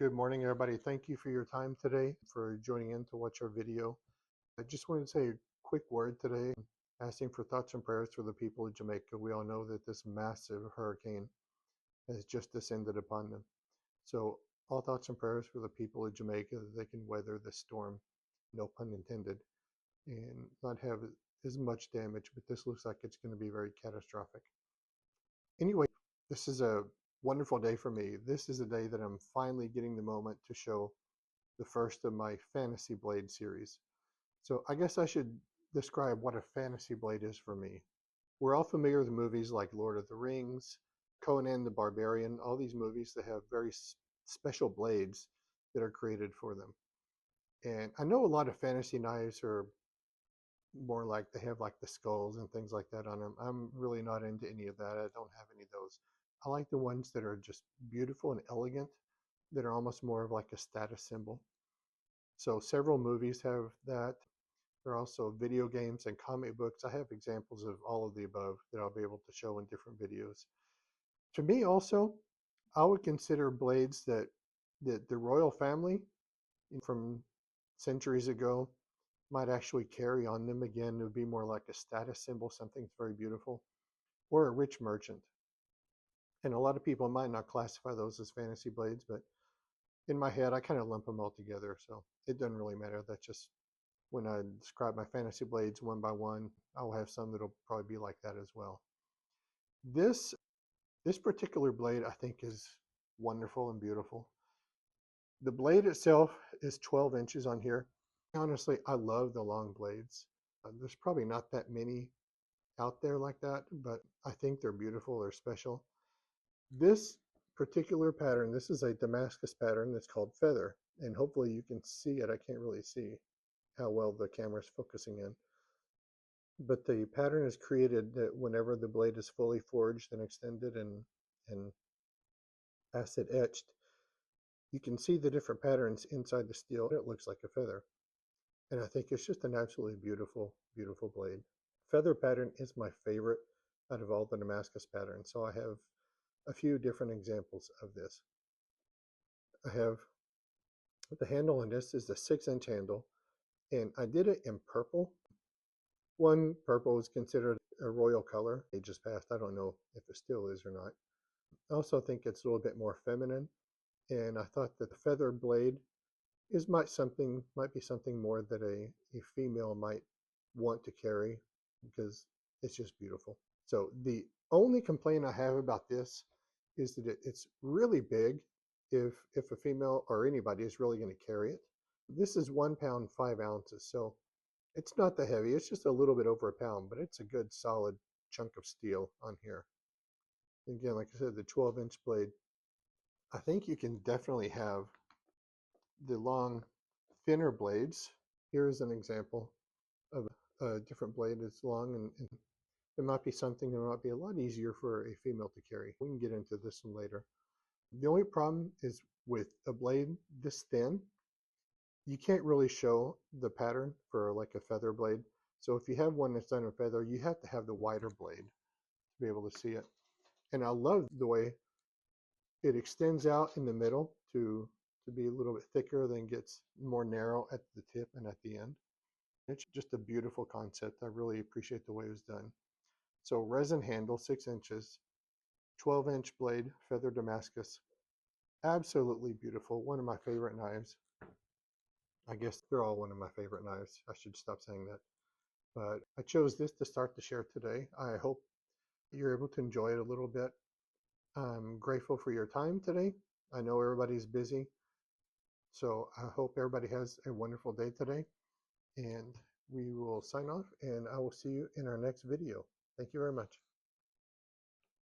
Good morning, everybody. Thank you for your time today, for joining in to watch our video. I just wanted to say a quick word today, asking for thoughts and prayers for the people of Jamaica. We all know that this massive hurricane has just descended upon them. So all thoughts and prayers for the people of Jamaica that they can weather this storm, no pun intended, and not have as much damage, but this looks like it's going to be very catastrophic. Anyway, this is a wonderful day for me. This is a day that I'm finally getting the moment to show the first of my Fantasy Blade series. So I guess I should describe what a Fantasy Blade is for me. We're all familiar with movies like Lord of the Rings, Conan the Barbarian, all these movies that have very special blades that are created for them. And I know a lot of fantasy knives are more like they have like the skulls and things like that on them. I'm really not into any of that. I don't have any of those. I like the ones that are just beautiful and elegant, that are almost more of like a status symbol. So several movies have that. There are also video games and comic books. I have examples of all of the above that I'll be able to show in different videos. To me also, I would consider blades that the royal family from centuries ago might actually carry on them. Again, it would be more like a status symbol, something that's very beautiful, or a rich merchant. And a lot of people might not classify those as fantasy blades, but in my head, I kind of lump them all together. So it doesn't really matter. That's just when I describe my fantasy blades one by one, I'll have some that'll probably be like that as well. This this particular blade I think is wonderful and beautiful. The blade itself is 12 inches on here. Honestly, I love the long blades. There's probably not that many out there like that, but I think they're beautiful, they're special. This particular pattern, this is a Damascus pattern that's called Feather, and hopefully you can see it. I can't really see how well the camera's focusing in. But the pattern is created that whenever the blade is fully forged and extended and acid etched, you can see the different patterns inside the steel. It looks like a feather. And I think it's just an absolutely beautiful, beautiful blade. Feather pattern is my favorite out of all the Damascus patterns. So I have a few different examples of this. I have the handle on this is a 6-inch handle, and I did it in purple. One, purple is considered a royal color. Ages past, I don't know if it still is or not. I also think it's a little bit more feminine, and I thought that the feather blade might be something more that a female might want to carry because it's just beautiful. So the only complaint I have about this is that it's really big if a female or anybody is really going to carry it. This is 1 pound 5 ounces, so it's not that heavy. It's just a little bit over a pound, but it's a good solid chunk of steel on here. Again, like I said, the 12-inch blade. I think you can definitely have the long, thinner blades. Here's an example of a different blade that's long, and it might be something that might be a lot easier for a female to carry. We can get into this one later. The only problem is with a blade this thin, you can't really show the pattern for like a feather blade. So if you have one that's done in feather, you have to have the wider blade to be able to see it. And I love the way it extends out in the middle to be a little bit thicker, then gets more narrow at the tip and at the end. It's just a beautiful concept. I really appreciate the way it was done. So resin handle, 6 inches, 12-inch blade, feather Damascus. Absolutely beautiful. One of my favorite knives. I guess they're all one of my favorite knives. I should stop saying that. But I chose this to start the share today. I hope you're able to enjoy it a little bit. I'm grateful for your time today. I know everybody's busy. So I hope everybody has a wonderful day today. And we will sign off, and I will see you in our next video. Thank you very much.